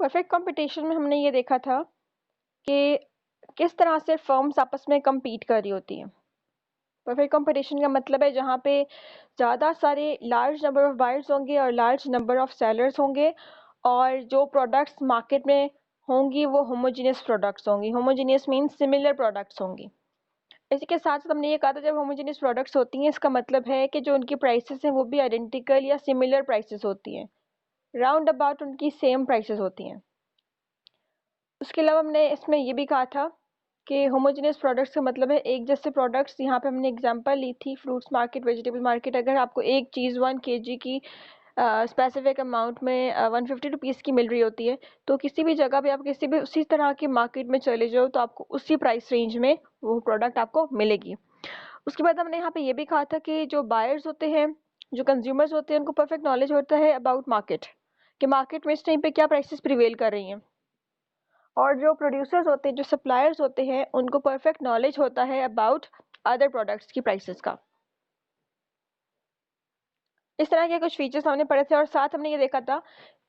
Perfect competition में हमने ये देखा था कि किस तरह से फर्म्स आपस में compete कर रही होती हैं। परफेक्ट कंपटीशन का मतलब है जहाँ पे ज़्यादा सारे लार्ज नंबर ऑफ बायर्स होंगे और लार्ज नंबर ऑफ सेलर्स होंगे और जो प्रोडक्ट्स मार्केट में होंगी वो होमोजेनियस प्रोडक्ट्स होंगी। होमोजेनियस मीन्स सिमिलर प्रोडक्ट्स होंगी। इसी के साथ साथ हमने ये कहा था जब होमोजेनियस प्रोडक्ट्स होती हैं इसका मतलब है कि जो उनकी प्राइसेस हैं वो भी आइडेंटिकल या सिमिलर प्राइसेस होती हैं। राउंड अबाउट उनकी सेम प्राइसेस होती हैं। उसके अलावा हमने इसमें ये भी कहा था कि होमोजेनियस प्रोडक्ट्स का मतलब है एक जैसे प्रोडक्ट्स। यहाँ पे हमने एग्जांपल ली थी फ्रूट्स मार्केट, वेजिटेबल मार्केट। अगर आपको एक चीज़ 1 kg की स्पेसिफिक अमाउंट में 150 रुपीज़ की मिल रही होती है तो किसी भी जगह पे आप किसी भी उसी तरह की मार्केट में चले जाओ तो आपको उसी प्राइस रेंज में वो प्रोडक्ट आपको मिलेगी। उसके बाद हमने यहाँ पे ये भी कहा था कि जो बायर्स होते हैं, जो कंज्यूमर्स होते हैं, उनको परफेक्ट नॉलेज होता है अबाउट मार्केट कि मार्केट में इस टाइम पे क्या प्राइसेस प्रिवेल कर रही हैं। और जो प्रोड्यूसर्स होते हैं, जो सप्लायर्स होते हैं, उनको परफेक्ट नॉलेज होता है अबाउट अदर प्रोडक्ट्स की प्राइसेस का। इस तरह के कुछ फीचर्स हमने पढ़े थे और साथ हमने ये देखा था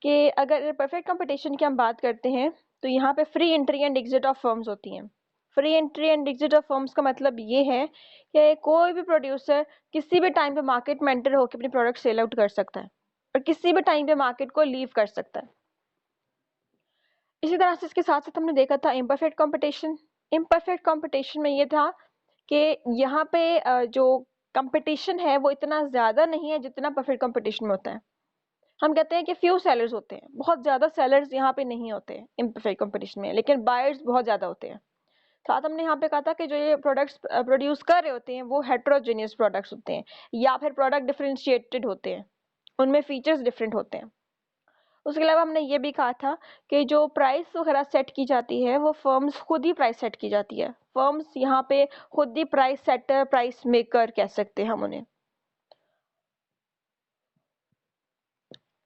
कि अगर परफेक्ट कंपटीशन की हम बात करते हैं तो यहाँ पे free entry and exit of firms होती हैं। Free entry and exit of firms का मतलब ये है कि कोई भी प्रोड्यूसर किसी भी टाइम पे मार्केट में एंटर होकर अपनी प्रोडक्ट सेल आउट कर सकता है और किसी भी टाइम पे मार्केट को लीव कर सकता है। इसी तरह से इसके साथ साथ हमने देखा था इम्परफेक्ट कंपटीशन। इम्परफेक्ट कंपटीशन में ये था कि यहाँ पे जो कंपटीशन है वो इतना ज़्यादा नहीं है जितना परफेक्ट कंपटीशन में होता है। हम कहते हैं कि फ्यू सेलर्स होते हैं, बहुत ज़्यादा सेलर्स यहाँ पे नहीं होते इम्परफेक्ट कंपटीशन में, लेकिन बायर्स बहुत ज़्यादा होते हैं। साथ हमने यहाँ पे कहा था कि जो ये प्रोडक्ट्स प्रोड्यूस कर रहे होते हैं वो हेट्रोजेनियस प्रोडक्ट्स होते हैं या फिर प्रोडक्ट डिफरेंशिएटेड होते हैं, उनमें फीचर्स डिफरेंट होते हैं। उसके अलावा हमने ये भी कहा था कि जो प्राइस वगैरह सेट की जाती है वो फर्म्स खुद ही प्राइस सेट की जाती है। फर्म्स यहाँ पे खुद ही प्राइस सेटर, प्राइस मेकर कह सकते हैं हम उन्हें।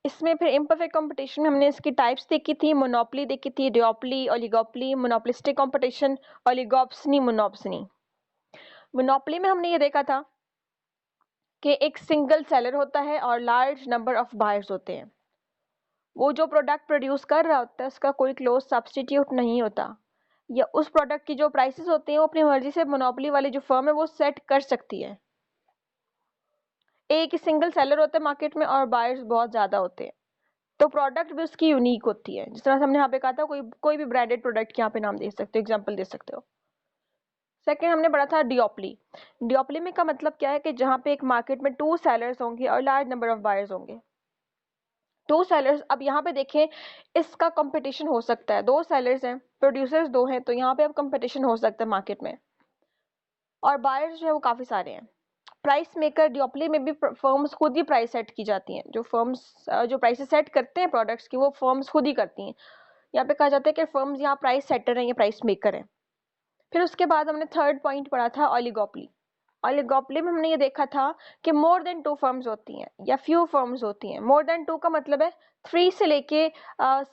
इसमें फिर इम्परफेक्ट कंपटीशन में हमने इसकी टाइप्स देखी थी, मोनोपोली देखी थी, डिओपली, ओलिगोपोली, मोनोपोलिस्टिक कंपटीशन, ओलिगोप्सनी, मोनोप्सनी। मोनोपोली में हमने ये देखा था कि एक सिंगल सेलर होता है और लार्ज नंबर ऑफ बायर्स होते हैं। वो जो प्रोडक्ट प्रोड्यूस कर रहा होता है उसका कोई क्लोज सब्स्टिट्यूट नहीं होता, या उस प्रोडक्ट की जो प्राइसेस होती हैं वो अपनी मर्जी से मोनोपोली वाली जो फर्म है वो सेट कर सकती है। एक ही सिंगल सेलर होता है मार्केट में और बायर्स बहुत ज़्यादा होते हैं तो प्रोडक्ट भी उसकी यूनिक होती है। जिस तरह से हमने यहाँ पे कहा था कोई भी ब्रांडेड प्रोडक्ट के यहाँ पे नाम दे सकते हो, एग्जाम्पल दे सकते हो। सेकेंड हमने पढ़ा था डिओपली। डिओपली में का मतलब क्या है कि जहाँ पे एक मार्केट में 2 सेलर्स होंगे और लार्ज नंबर ऑफ बायर्स होंगे। 2 सेलर्स, अब यहाँ पे देखें इसका कंपटीशन हो सकता है। 2 सेलर्स हैं, प्रोड्यूसर्स 2 हैं, तो यहाँ पे अब कंपटीशन हो सकता है मार्केट में और बायर्स जो है वो काफ़ी सारे हैं। प्राइस मेकर डिओपली में भी फर्म्स खुद ही प्राइस सेट की जाती हैं। जो फर्म्स जो प्राइसेस सेट करते हैं प्रोडक्ट्स की वो फर्म्स खुद ही करती हैं। यहाँ पे कहा जाता है कि फर्म्स यहाँ प्राइस सेटर हैं, ये प्राइस मेकर हैं। फिर उसके बाद हमने थर्ड पॉइंट पढ़ा था ओलिगोपोली। ओलिगोपोली में हमने ये देखा था कि मोर देन 2 फर्म्स होती हैं या फ्यू फर्म्स होती हैं। मोर देन 2 का मतलब है 3 से लेके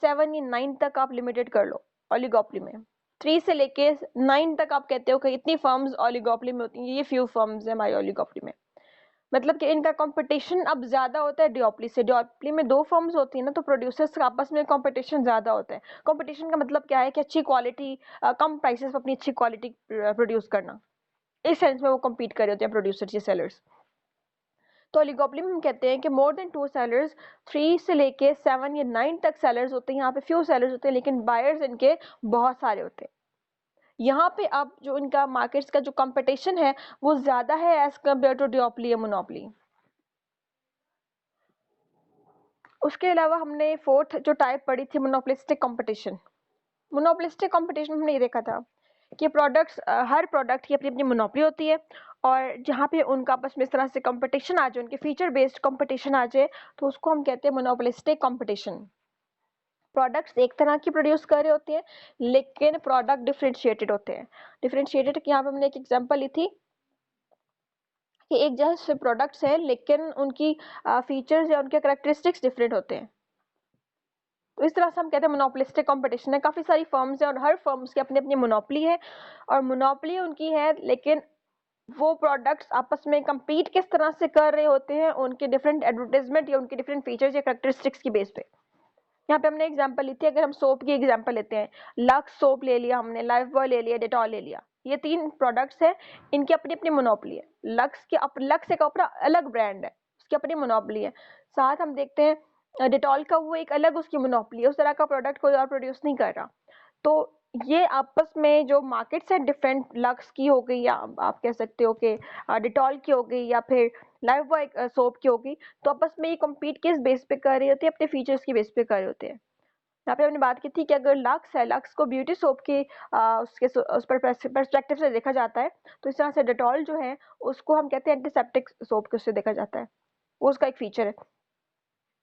7 या 9 तक आप लिमिटेड कर लो। ओलिगोपोली में 3 से लेके 9 तक आप कहते हो कि इतनी फर्म्स ओलिगोपोली में होती हैं, ये फ्यू फर्म्स हैं हमारी ओलिगोपोली में। मतलब कि इनका कंपटीशन अब ज्यादा होता है डिओपली से। डिओपली में 2 फर्म्स होती है ना, तो प्रोड्यूसर्स का आपस में कंपटीशन ज्यादा होता है। कंपटीशन का मतलब क्या है कि अच्छी क्वालिटी, कम प्राइसेस पर अपनी अच्छी क्वालिटी प्रोड्यूस करना। इस सेंस में वो compete कर रहे होते हैं प्रोड्यूसर्स या सेलर्स। तो ओलिगोपोली में हम कहते हैं कि मोर देन 2 सेलर्स, 3 से लेके 7 या 9 तक सेलर्स होते हैं। यहाँ पे फ्यू सेलर्स होते हैं लेकिन बायर्स इनके बहुत सारे होते हैं। यहाँ पे अब जो इनका मार्केट्स का जो कंपटीशन है वो ज्यादा है एज कम्पेयर टू डिओपली या मोनोपोली। उसके अलावा हमने फोर्थ जो टाइप पढ़ी थी मोनोपोलिस्टिक कंपटीशन। मोनोपोलिस्टिक कंपटीशन में हमने ये देखा था कि प्रोडक्ट्स, हर प्रोडक्ट की अपनी अपनी मोनोपोली होती है और जहाँ पे उनका आपस में इस तरह से कंपटीशन आ जाए, उनके फीचर बेस्ड कंपटीशन आ जाए, तो उसको हम कहते हैं मोनोपोलिस्टिक कंपटीशन। प्रोडक्ट्स एक तरह की प्रोड्यूस कर रहे होते हैं लेकिन प्रोडक्ट डिफरेंशिएटेड होते हैं। डिफरेंशिएटेड की यहाँ पे हमने एक एग्जांपल ली थी कि एक जैसे प्रोडक्ट्स हैं लेकिन उनकी फीचर्स या उनके कैरेक्टरिस्टिक्स डिफरेंट होते हैं। तो इस तरह से हम कहते हैं मोनोपोलिस्टिक कंपटीशन है। काफ़ी सारी फर्म्स हैं और हर फर्म्स की अपनी अपनी मोनोपोली है और मोनोपोली उनकी है, लेकिन वो प्रोडक्ट्स आपस में compete किस तरह से कर रहे होते हैं उनके डिफरेंट एडवर्टाइजमेंट या उनके डिफरेंट फीचर्स या कैरेक्टरिस्टिक्स की बेस पे। यहाँ पे हमने एग्जांपल ली थी, अगर हम सोप की एग्जांपल लेते हैं, लक्स सोप ले लिया हमने, लाइफ बॉय ले लिया, डेटॉल ले लिया, ये 3 प्रोडक्ट्स हैं, इनकी अपनी अपनी मोनोपोली है। लक्स एक अपना अलग ब्रांड है, उसकी अपनी मोनोपोली है। साथ हम देखते हैं डेटॉल का वो एक अलग उसकी मोनोपोली है, उस तरह का प्रोडक्ट कोई और प्रोड्यूस नहीं कर रहा। तो ये आपस में जो मार्केट्स है डिफरेंट, लक्स की हो गई या आप कह सकते हो कि डेटॉल की हो गई या फिर लाइफ बॉय सोप की हो गई, तो आपस में ये कम्पीट किस बेस पे कर रहे होते हैं, अपने फीचर्स की बेस पे कर रहे होते हैं। यहाँ पे हमने बात की थी कि अगर लक्स है, लक्स को ब्यूटी सोप की उस पर पर्सपेक्टिव से देखा जाता है, तो इस तरह से डेटॉल जो है उसको हम कहते हैं एंटीसेप्टिक सोप के उससे देखा जाता है, वो उसका एक फीचर है।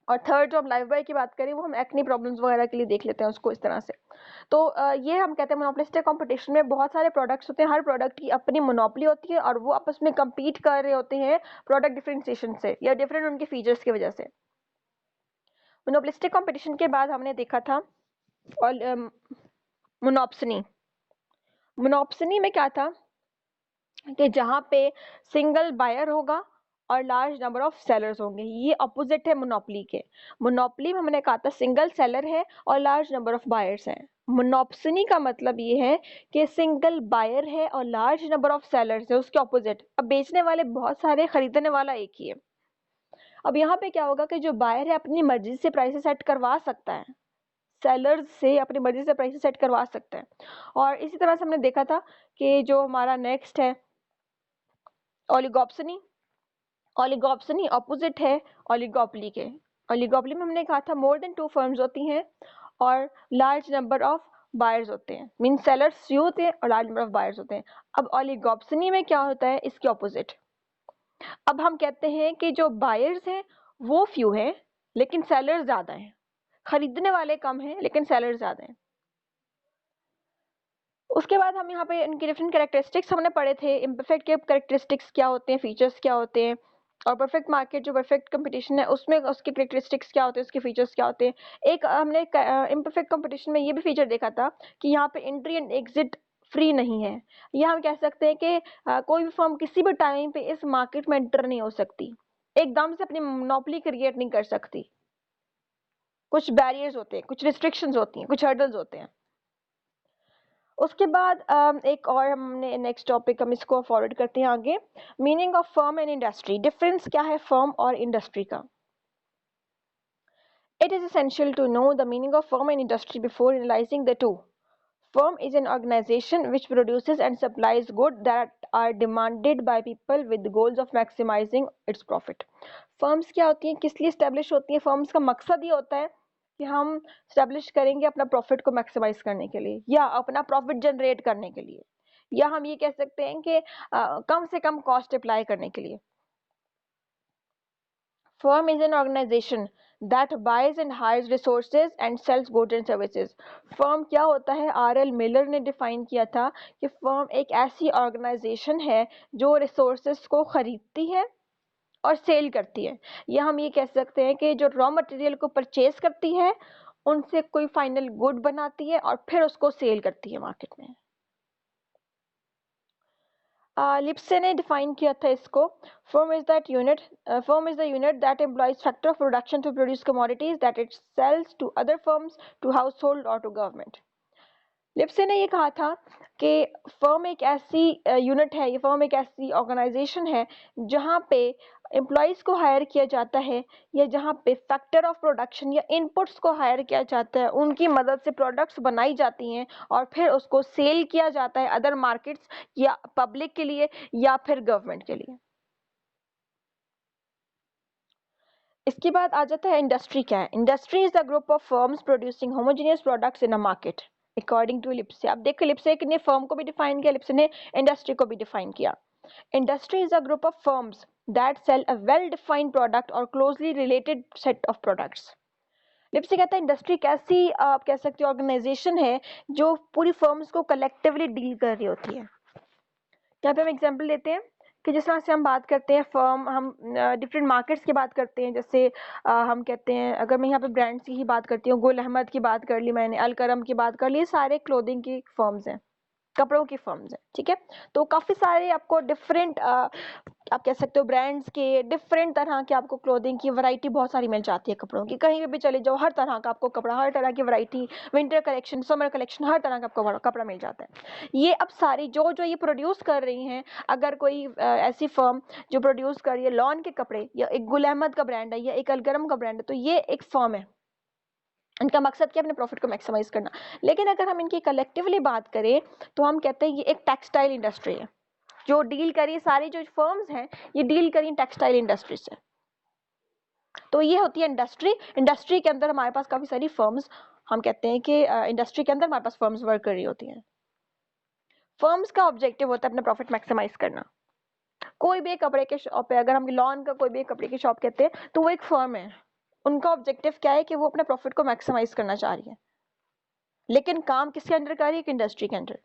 और थर्ड जो हम लाइफ बॉय की बात करें, वो हम एक्ने प्रॉब्लम्स वगैरह के लिए देख लेते हैं उसको इस तरह से। तो ये हम कहते हैं मोनोपोलिस्टिक कंपटीशन में बहुत सारे प्रोडक्ट्स होते हैं, हर प्रोडक्ट की अपनी मोनोपोली होती है और वो आपस में कम्पीट कर रहे होते हैं प्रोडक्ट डिफरेंशिएशन से या डिफरेंट उनके फीचर्स की वजह से। मोनोपोलिस्टिक कंपटीशन के बाद हमने देखा था और मोनोप्सनी। मोनोप्सनी में क्या था कि जहाँ पे सिंगल बायर होगा और लार्ज नंबर ऑफ सेलर्स होंगे, ये अपोजिट है मोनोपोली के। मोनोपोली में हमने कहा था सिंगल सेलर है और लार्ज नंबर ऑफ बायर्स हैं। मोनोप्सनी का मतलब ये है कि सिंगल बायर है और लार्ज नंबर ऑफ सेलर्स है, उसके ऑपोजिट। अब बेचने वाले बहुत सारे, खरीदने वाला एक ही है। अब यहाँ पे क्या होगा कि जो बायर है अपनी मर्जी से प्राइसेस सेट करवा सकता है, सेलर्स से अपनी मर्जी से प्राइसेस सेट करवा सकता है। और इसी तरह से हमने देखा था कि जो हमारा नेक्स्ट है ओलिगोप्सनी। ओलिगोप्सनी अपोजिट है ओलिगोपोली के। ओलिगोपोली में हमने कहा था मोर देन 2 फर्म्स होती हैं और लार्ज नंबर ऑफ बायर्स होते हैं, मीन सेलर्स फ्यू होते हैं और लार्ज नंबर ऑफ बायर्स होते हैं। अब ओलिगोप्सनी में क्या होता है, इसके ऑपोजिट। अब हम कहते हैं कि जो बायर्स हैं वो फ्यू हैं लेकिन सेलर्स ज्यादा हैं, खरीदने वाले कम हैं लेकिन सेलर्स ज्यादा हैं। उसके बाद हम यहाँ पे इनकी डिफरेंट कैरेक्टरिस्टिक्स हमने पढ़े थे, इम्परफेक्ट के कैरेक्टरिस्टिक्स क्या होते हैं, फीचर्स क्या होते हैं, और परफेक्ट मार्केट जो परफेक्ट कंपटीशन है उसमें उसके कैरेक्टरिस्टिक्स क्या होते हैं, उसके फीचर्स क्या होते हैं। एक हमने इम्परफेक्ट कंपटीशन में ये भी फीचर देखा था कि यहाँ पे एंट्री एंड एग्जिट फ्री नहीं है। यह हम कह सकते हैं कि कोई भी फर्म किसी भी टाइम पे इस मार्केट में एंटर नहीं हो सकती, एकदम से अपनी मोनोपोली क्रिएट नहीं कर सकती। कुछ बैरियर्स होते हैं, कुछ रिस्ट्रिक्शंस होती हैं, कुछ हर्डल्स होते हैं। उसके बाद एक और हमने नेक्स्ट टॉपिक हम इसको फॉरवर्ड करते हैं आगे, meaning of firm and industry. Difference क्या है फर्म और इंडस्ट्री का। It is essential to know the meaning of firm and industry before analyzing the two. Firm is an organization which produces and supplies goods that are demanded by people with the goals of maximizing its profit. Firms क्या होती हैं, किस लिए establish होती हैं? Firms का मकसद ये होता है कि हम establish करेंगे अपना profit को maximize करने के लिए या अपना profit generate करने के लिए, या हम ये कह सकते हैं कि कम से कम cost apply करने के लिए। Firm is an organization that buys and hires resources and sells goods and services. Firm क्या होता है, R.L. मिलर ने डिफाइन किया था कि फर्म एक ऐसी ऑर्गेनाइजेशन है जो रिसोर्सेज को खरीदती है और सेल करती है, या हम ये कह सकते हैं कि जो रॉ मटेरियल को परचेज करती है, उनसे कोई फाइनल गुड बनाती है और फिर उसको सेल करती है मार्केट में। लिप्से ने डिफाइन किया था इसको, firm is the unit that employs factor of production to produce commodities that it sells to other firms, to household और टू गवर्नमेंट। लिप्से ने ये कहा था कि फर्म एक ऐसी यूनिट है, ये फर्म एक ऐसी ऑर्गेनाइजेशन है जहाँ पे एम्प्लॉयज़ को हायर किया जाता है या जहाँ पे फैक्टर ऑफ प्रोडक्शन या इनपुट्स को हायर किया जाता है, उनकी मदद से प्रोडक्ट्स बनाई जाती हैं और फिर उसको सेल किया जाता है अदर मार्केट्स या पब्लिक के लिए या फिर गवर्नमेंट के लिए। इसके बाद आ जाता है इंडस्ट्री क्या है। Industry is the group of firms producing homogeneous products in a market according to Lipsey. अब देखो लिप्से ने फर्म को भी डिफाइन किया, लिप्से ने इंडस्ट्री को भी डिफाइन किया। Industry is a group of firms that sell a well defined product और closely related set of products. Lipsey कहता है इंडस्ट्री कैसी आप कह सकते हो ऑर्गेनाइजेशन है जो पूरी फर्म्स को कलेक्टिवली डील कर रही होती है। यहाँ पे हम एग्जांपल लेते हैं कि जिस तरह से हम बात करते हैं फर्म, हम डिफरेंट मार्केट्स की बात करते हैं, जैसे हम कहते हैं, अगर मैं यहाँ पे ब्रांड्स की ही बात करती हूँ, गुल अहमद की बात कर ली मैंने, अलकरम की बात कर ली, सारे क्लोथिंग की फर्म्स हैं। कपड़ों की फर्म्स हैं, ठीक है। तो काफ़ी सारे आपको डिफरेंट आप कह सकते हो ब्रांड्स के, डिफरेंट तरह के आपको क्लोथिंग की वैरायटी बहुत सारी मिल जाती है कपड़ों की। कहीं भी चले जाओ हर तरह का आपको कपड़ा, हर तरह की variety, winter collection, summer collection, हर तरह का आपको कपड़ा मिल जाता है। ये अब सारी जो जो ये प्रोड्यूस कर रही हैं, अगर कोई ऐसी फर्म जो प्रोड्यूस कर रही है लॉन के कपड़े, या एक गुल अहमद का ब्रांड है या एक अलगरम का ब्रांड है, तो ये एक फर्म है, इनका मकसद क्या है, अपने प्रॉफिट को मैक्सिमाइज करना। लेकिन अगर हम इनकी कलेक्टिवली बात करें तो हम कहते हैं ये एक टेक्सटाइल इंडस्ट्री है, जो डील करी सारी जो फर्म्स हैं ये डील करी टेक्सटाइल इंडस्ट्री से। तो ये होती है इंडस्ट्री। इंडस्ट्री के अंदर हमारे पास काफी सारी फर्म्स, हम कहते हैं कि इंडस्ट्री के अंदर हमारे पास फर्म्स वर्क कर रही होती हैं। फर्म्स का ऑब्जेक्टिव होता है अपना प्रॉफिट मैक्सिमाइज करना। कोई भी एक कपड़े के शॉप है, अगर हम लॉन का कोई भी एक कपड़े की शॉप कहते हैं तो वो एक फर्म है। उनका ऑब्जेक्टिव क्या है कि वो अपने प्रॉफिट को मैक्सिमाइज करना चाह रही है, लेकिन काम किसके अंडर कर रही है, एक इंडस्ट्री के अंडर।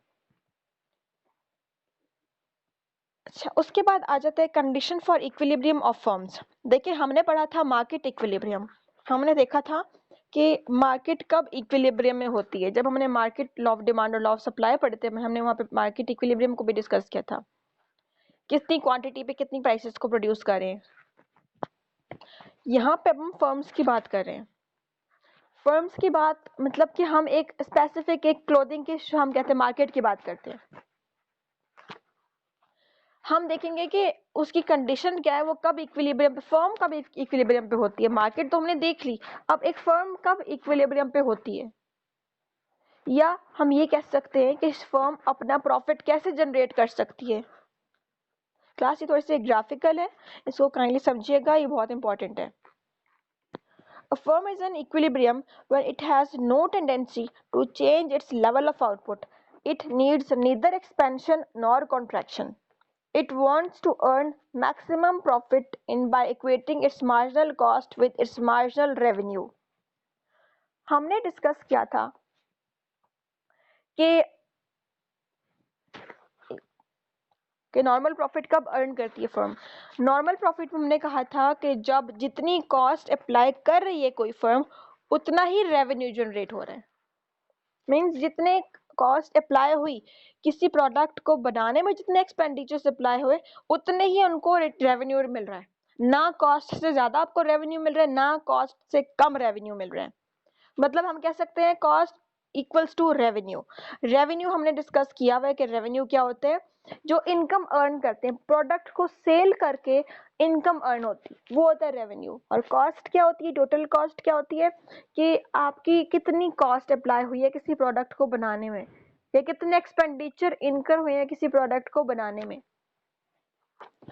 अच्छा, उसके बाद आ जाता है condition for equilibrium of firms. देखिए हमने पढ़ा था मार्केट इक्विलिब्रियम, हमने देखा था कि मार्केट कब इक्विलिब्रियम में होती है। जब हमने मार्केट लॉ ऑफ डिमांड और लॉ ऑफ सप्लाई पढ़े थे, हमने वहां पे मार्केट इक्विलिब्रियम को भी डिस्कस किया था, कितनी क्वांटिटी पे कितनी प्राइसेस को प्रोड्यूस करें। यहाँ पे हम फर्म्स की बात कर रहे हैं। फर्म्स की बात मतलब कि हम एक स्पेसिफिक एक क्लोथिंग की हम कहते हैं मार्केट की बात करते हैं। हम देखेंगे कि उसकी कंडीशन क्या है, वो कब इक्विलिब्रियम पे, फर्म कब इक्विलिब्रियम पे होती है। मार्केट तो हमने देख ली, अब एक फर्म कब इक्विलिब्रियम पे होती है, या हम ये कह सकते हैं कि फर्म अपना प्रॉफिट कैसे जनरेट कर सकती है। क्लास ये थोड़ी सी ग्राफिकल है, इसको काइंडली समझिएगा, ये बहुत इंपॉर्टेंट है। A firm is in equilibrium when it has no tendency to change its level of output. It needs neither expansion nor contraction. It wants to earn maximum profit in by equating its marginal cost with its marginal revenue. हमने discuss किया था कि normal profit कब earn करती है firm. Normal profit में हमने कहा था कि जब जितनी कॉस्ट अप्लाई कर रही है कोई फर्म, उतना ही रेवेन्यू जनरेट हो रहा है। मीन्स जितने कॉस्ट अप्लाई हुई किसी प्रोडक्ट को बनाने में, जितने एक्सपेंडिचर्स अप्लाई हुए, उतने ही उनको रेवेन्यू मिल रहा है। ना कॉस्ट से ज्यादा आपको रेवेन्यू मिल रहा है, ना कॉस्ट से कम रेवेन्यू मिल रहा है। मतलब हम कह सकते हैं cost equals to revenue. Revenue हमने डिस्कस किया हुआ है कि रेवेन्यू क्या होते हैं, जो इनकम अर्न करते हैं, प्रोडक्ट को सेल करके इनकम अर्न होती है, वो होता है रेवेन्यू। और कॉस्ट क्या होती है, टोटल कॉस्ट क्या होती है, कि आपकी कितनी कॉस्ट अप्लाई हुई है किसी प्रोडक्ट को बनाने में, या कितने एक्सपेंडिचर इनकर हुए हैं किसी प्रोडक्ट को बनाने में,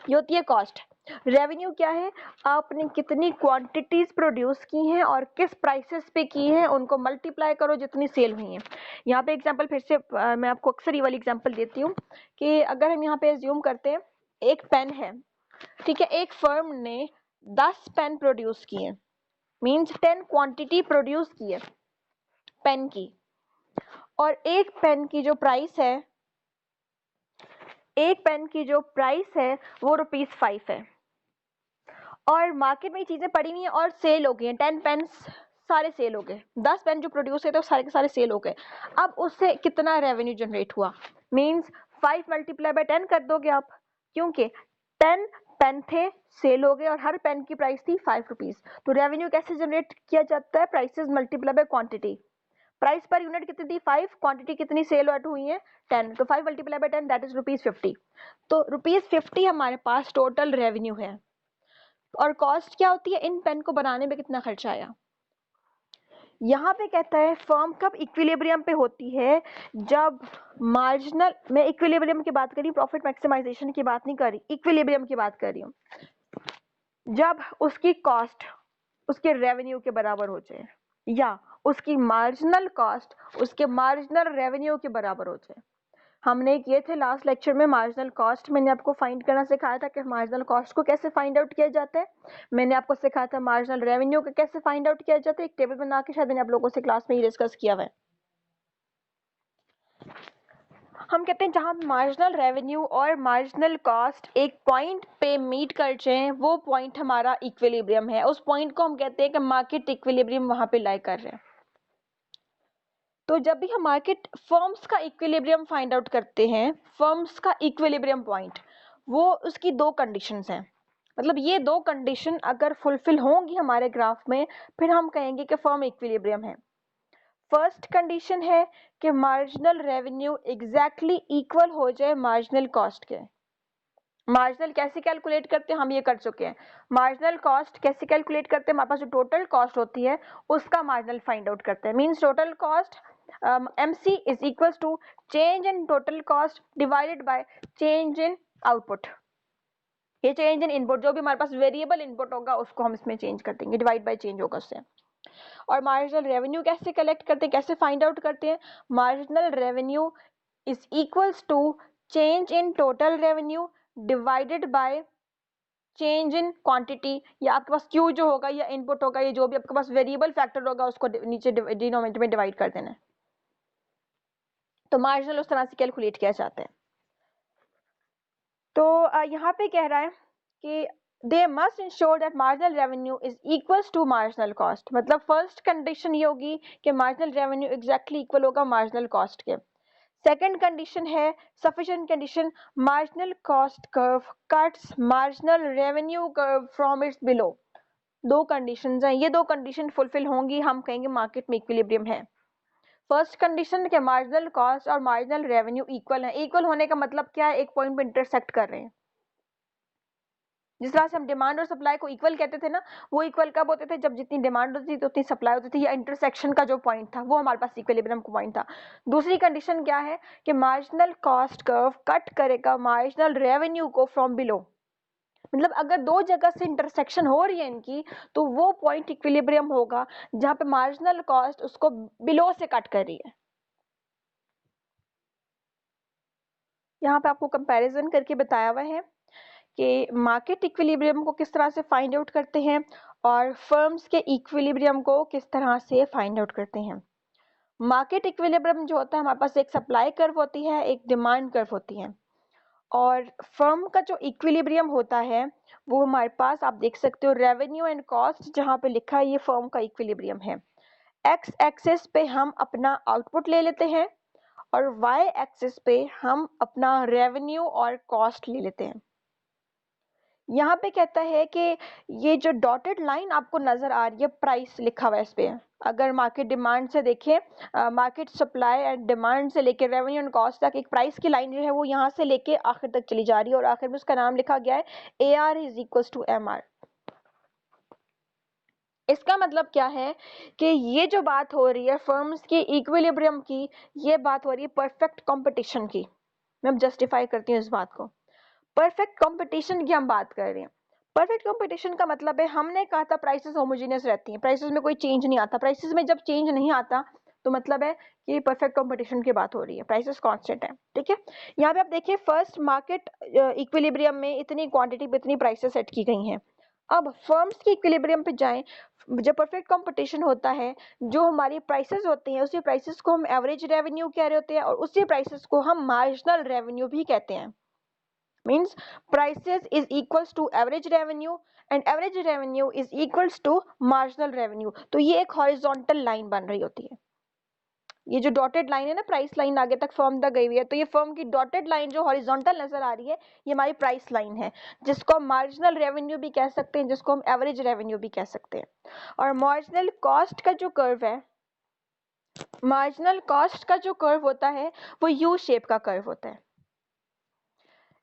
ये होती है कॉस्ट। रेवेन्यू क्या है, आपने कितनी क्वांटिटीज प्रोड्यूस की हैं और किस प्राइसेस पे की हैं, उनको मल्टीप्लाई करो जितनी सेल हुई हैं। यहाँ पे एग्जांपल फिर से मैं आपको अक्सर ये वाली एग्जांपल देती हूँ कि अगर हम यहाँ पे एज्यूम करते हैं एक पेन है, ठीक है, एक फर्म ने 10 पेन प्रोड्यूस किए हैं, मीन्स 10 क्वांटिटी प्रोड्यूस की है पेन की, और एक पेन की जो प्राइस है, एक पेन की जो प्राइस है वो ₹5 है, और मार्केट में ये चीजें पड़ी हुई हैं और सेल हो गई हैं। 10 पेन सारे सेल हो गए, 10 पेन जो प्रोड्यूस हुए थे वो सारे के सारे सेल हो गए। अब उससे कितना रेवेन्यू जनरेट हुआ, मींस 5 मल्टीप्लाई बाय 10 कर दोगे आप, क्योंकि 10 पेन थे, सेल हो गए, और हर पेन की प्राइस थी ₹5। तो रेवेन्यू कैसे जनरेट किया जाता है, prices multiply by quantity. Price per unit कितनी थी 5, क्वांटिटी कितनी सेल आउट हुई है 10, तो 5 मल्टीप्लाई बाय 10 दैट इज ₹50। तो ₹50 हमारे पास टोटल रेवेन्यू है। और कॉस्ट क्या होती है, इन पेन को बनाने में कितना खर्चा आया। यहाँ पे कहता है फर्म कब इक्विलिब्रियम पे होती है, जब मार्जिनल, मैं इक्विलिब्रियम की बात करी, प्रॉफिट मैक्सिमाइजेशन की बात नहीं कर रही, इक्विलिब्रियम की बात कर रही हूँ, जब उसकी कॉस्ट उसके रेवेन्यू के बराबर हो जाए, या उसकी मार्जिनल कॉस्ट उसके मार्जिनल रेवेन्यू के बराबर हो जाए। हमने किए थे लास्ट लेक्चर में मार्जिनल कॉस्ट, मैंने आपको फाइंड करना सिखाया था कि मार्जिनल कॉस्ट को कैसे फाइंड आउट किया जाता है। मैंने आपको सिखाया था मार्जिनल रेवेन्यू को कैसे फाइंड आउट किया जाता है, एक टेबल बना के शायद मैंने आप लोगों से क्लास में ही डिस्कस किया हुआ है। हम कहते हैं जहां मार्जिनल रेवेन्यू और मार्जिनल कॉस्ट एक पॉइंट पे मीट कर जाए, वो पॉइंट हमारा इक्विलिब्रियम है। उस पॉइंट को हम कहते हैं कि मार्केट इक्विलिब्रियम वहां पे लाई कर रहे हैं। तो जब भी हम मार्केट फर्म्स का इक्विलिब्रियम फाइंड आउट करते हैं, फर्म्स का इक्विलिब्रियम पॉइंट, वो उसकी दो कंडीशंस हैं। मतलब ये दो कंडीशन अगर फुलफिल होंगी हमारे ग्राफ में, फिर हम कहेंगे कि फर्म इक्विलिब्रियम है। फर्स्ट कंडीशन है कि मार्जिनल रेवेन्यू एग्जैक्टली इक्वल हो जाए मार्जिनल कॉस्ट के। मार्जिनल कैसे कैलकुलेट करते हैं, हम ये कर चुके हैं। मार्जिनल कॉस्ट कैसे कैलकुलेट करते हैं, हमारे पास जो टोटल कॉस्ट होती है उसका मार्जिनल फाइंड आउट करते हैं। Means total cost MC is equals to change in total cost divided by change in output. ये चेंज इन इनपुट, जो भी हमारे पास वेरिएबल इनपुट होगा उसको हम इसमें चेंज कर देंगे, डिवाइड बाय चेंज होगा उससे। और मार्जिनल रेवेन्यू कैसे कलेक्ट करते हैं, कैसे फाइंड आउट करते हैं, marginal revenue is equals to change in total revenue divided by change in quantity, या आपके पास क्यू जो होगा या इनपुट होगा, ये जो भी आपके पास वेरिएबल फैक्टर होगा उसको नीचे डिनोमिनेटर में डिवाइड कर देना है। तो मार्जिनल उस तरह से कैलकुलेट किया जाता है। तो यहाँ पे कह रहा है कि they must ensure that marginal revenue is equals to marginal cost. मतलब फर्स्ट कंडीशन ये होगी कि मार्जिनल रेवेन्यू एग्जैक्टली इक्वल होगा मार्जिनल कॉस्ट के। सेकेंड कंडीशन है sufficient condition, marginal cost curve cuts marginal revenue curve from its below. दो conditions हैं, ये दो कंडीशन फुलफिल होंगी, हम कहेंगे मार्केट में इक्विलिब्रियम है। फर्स्ट कंडीशन के मार्जिनल कॉस्ट और मार्जिनल रेवेन्यू इक्वल है। इक्वल होने का मतलब क्या है, एक पॉइंट पे इंटरसेक्ट कर रहे हैं। जिस तरह से हम डिमांड और सप्लाई को इक्वल कहते थे ना, वो इक्वल कब होते थे, जब जितनी डिमांड होती थी तो उतनी सप्लाई होती थी, या इंटरसेक्शन का जो पॉइंट था वो हमारे पास इक्विलिब्रियम का पॉइंट था। दूसरी कंडीशन क्या है कि मार्जिनल कॉस्ट कर्व कट करेगा मार्जिनल रेवेन्यू को फ्रॉम बिलो। मतलब अगर दो जगह से इंटरसेक्शन हो रही है इनकी, तो वो पॉइंट इक्विलिब्रियम होगा जहां पे मार्जिनल कॉस्ट उसको बिलो से कट कर रही है। यहाँ पे आपको कंपैरिजन करके बताया हुआ है कि मार्केट इक्विलिब्रियम को किस तरह से फाइंड आउट करते हैं और फर्म्स के इक्विलिब्रियम को किस तरह से फाइंड आउट करते हैं। मार्केट इक्विलिब्रियम जो होता है, हमारे पास एक सप्लाई कर्व होती है, एक डिमांड कर्व होती है। और फर्म का जो इक्विलिब्रियम होता है वो हमारे पास आप देख सकते हो रेवेन्यू एंड कॉस्ट, जहाँ पे लिखा है ये फर्म का इक्विलिब्रियम है। एक्स एक्सिस पे हम अपना आउटपुट ले लेते हैं और वाई एक्सिस पे हम अपना रेवेन्यू और कॉस्ट ले लेते हैं। यहाँ पे कहता है कि ये जो डॉटेड लाइन आपको नजर आ रही है, प्राइस लिखा हुआ है इस पे। अगर मार्केट डिमांड से देखें, मार्केट सप्लाई एंड डिमांड से लेके रेवेन्यू एंड कॉस्ट तक एक प्राइस की लाइन जो है वो यहाँ से लेके आखिर तक चली जा रही है, और आखिर में उसका नाम लिखा गया है AR is equal to MR। इसका मतलब क्या है कि ये जो बात हो रही है फर्म्स की इक्विलिब्रियम की, ये बात हो रही है परफेक्ट कंपटीशन की। मैं जस्टिफाई करती हूँ इस बात को। परफेक्ट कंपटीशन की हम बात कर रहे हैं। परफेक्ट कंपटीशन का मतलब है, हमने कहा था प्राइसेस होमोजेनियस रहती हैं, प्राइसेस में कोई चेंज नहीं आता। प्राइसेस में जब चेंज नहीं आता तो मतलब है कि परफेक्ट कंपटीशन की बात हो रही है, प्राइसेस कांस्टेंट है। ठीक है, यहाँ पे आप देखिए फर्स्ट मार्केट इक्विलिब्रियम में इतनी क्वांटिटी पे इतनी प्राइसेस सेट की गई हैं। अब फर्म्स की इक्विलिब्रियम पे जाएं, जब परफेक्ट कंपटीशन होता है, जो हमारी प्राइसेस होती हैं उसी प्राइसेस को हम एवरेज रेवेन्यू कह रहे होते हैं, और उसी प्राइसेस को हम मार्जिनल रेवेन्यू भी कहते हैं। means prices is equals to average revenue and average revenue is equals to marginal revenue। तो ये एक हॉरिजॉन्टल लाइन बन रही होती है। ये जो डॉटेड लाइन है ना, प्राइस लाइन आगे तक फर्म तक गई हुई है, तो ये फर्म की डॉटेड लाइन जो हॉरिजॉन्टल नजर आ रही है, ये हमारी प्राइस लाइन है, जिसको हम मार्जिनल रेवेन्यू भी कह सकते हैं, जिसको हम एवरेज रेवेन्यू भी कह सकते हैं। और मार्जिनल कॉस्ट का जो कर्व है, मार्जिनल कॉस्ट का जो कर्व होता है वो यू शेप का कर्व होता है।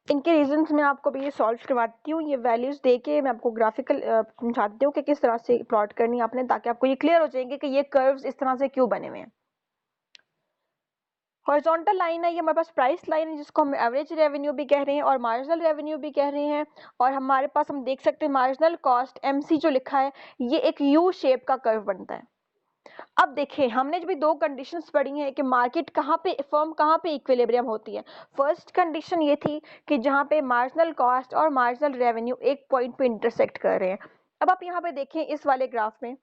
इनके रीजंस मैं आपको भी ये सॉल्व करवाती हूँ, ये वैल्यूज देके मैं आपको ग्राफिकल समझाती हूँ कि किस तरह से प्लॉट करनी है आपने, ताकि आपको ये क्लियर हो जाएंगे कि ये कर्व्स इस तरह से क्यों बने हुए हैं। हॉरिजॉन्टल लाइन है, ये हमारे पास प्राइस लाइन है, जिसको हम एवरेज रेवेन्यू भी कह रहे हैं और मार्जिनल रेवेन्यू भी कह रहे हैं। और हमारे पास हम देख सकते हैं मार्जिनल कॉस्ट MC जो लिखा है, ये एक यू शेप का कर्व बनता है। अब देखिए, हमने भी दो कंडीशंस पढ़ी हैं कि मार्केट कहाँ पे, फर्म कहाँ पे इक्विलिब्रियम होती है। फर्स्ट कंडीशन ये थी कि जहाँ पे मार्जिनल कॉस्ट और मार्जिनल रेवेन्यू एक पॉइंट पे इंटरसेक्ट कर रहे हैं। अब आप यहाँ पे देखें इस वाले ग्राफ में,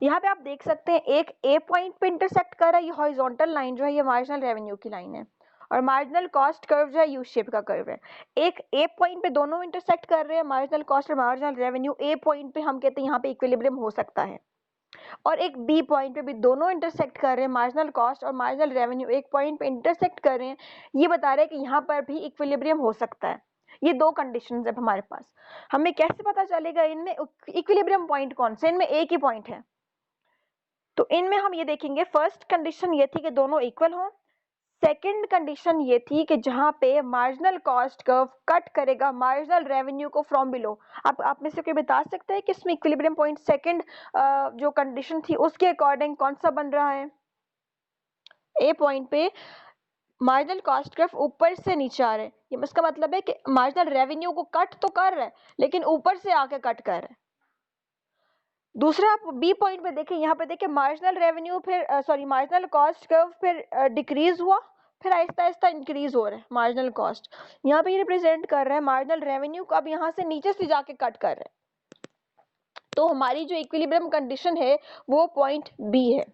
यहाँ पे आप देख सकते हैं एक ए पॉइंट पे इंटरसेक्ट कर रहा है, ये हॉरिजॉन्टल लाइन जो है ये मार्जिनल रेवेन्यू की लाइन है, और मार्जिनल कॉस्ट कर्व जो है यू शेप का कर्व है। एक ए पॉइंट पे दोनों इंटरसेक्ट कर रहे हैं, मार्जिनल कॉस्ट और मार्जिनल रेवेन्यू। ए पॉइंट पे हम कहते हैं यहाँ पे इक्विलिब्रियम हो सकता है। और एक बी पॉइंट पे भी दोनों इंटरसेक्ट कर रहे हैं, मार्जिनल कॉस्ट और मार्जिनल रेवेन्यू एक पॉइंट पे इंटरसेक्ट कर रहे हैं, ये बता रहे हैं कि यहाँ पर भी इक्विलिब्रियम हो सकता है। ये दो कंडीशंस है हमारे पास। हमें कैसे पता चलेगा इनमें इक्विलिब्रियम पॉइंट कौन से? इनमें एक ही पॉइंट है, तो इनमें हम ये देखेंगे, फर्स्ट कंडीशन ये थी कि दोनों इक्वल हों, सेकंड कंडीशन ये थी कि जहां पे मार्जिनल कॉस्ट कर्व कट करेगा मार्जिनल रेवेन्यू को फ्रॉम बिलो। आप में से कोई बता सकते हैं कि इसमें इक्विलिब्रियम पॉइंट सेकंड जो कंडीशन थी उसके अकॉर्डिंग कौन सा बन रहा है? ए पॉइंट पे मार्जिनल कॉस्ट कर्व ऊपर से नीचे आ रहा है, ये इसका मतलब है कि मार्जिनल रेवेन्यू को कट तो कर रहा है लेकिन ऊपर से आके कट कर रहा है। दूसरा आप बी पॉइंट पे देखें, यहाँ पे देखें मार्जिनल रेवेन्यू फिर मार्जिनल कॉस्ट कर्व फिर डिक्रीज हुआ, फिर आहिस्ता आहिस्ता इंक्रीज हो रहा है मार्जिनल कॉस्ट। यहाँ पे ये रिप्रेजेंट कर रहा है मार्जिनल रेवेन्यू को अब यहाँ से नीचे से जाके कट कर रहा है। तो हमारी जो इक्विलिब्रियम कंडीशन है वो पॉइंट बी है।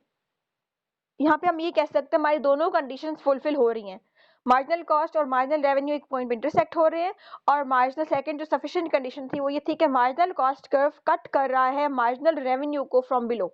यहाँ पे हम ये कह सकते हैं हमारी दोनों कंडीशंस फुलफिल हो रही हैं, मार्जिनल कॉस्ट और मार्जिनल रेवेन्यू एक पॉइंट पे इंटरसेक्ट हो रहे हैं, और मार्जिनल सेकंड जो सफिशिएंट कंडीशन थी वो ये थी कि मार्जिनल कॉस्ट कर्व कट कर रहा है मार्जिनल रेवेन्यू को फ्रॉम बिलो।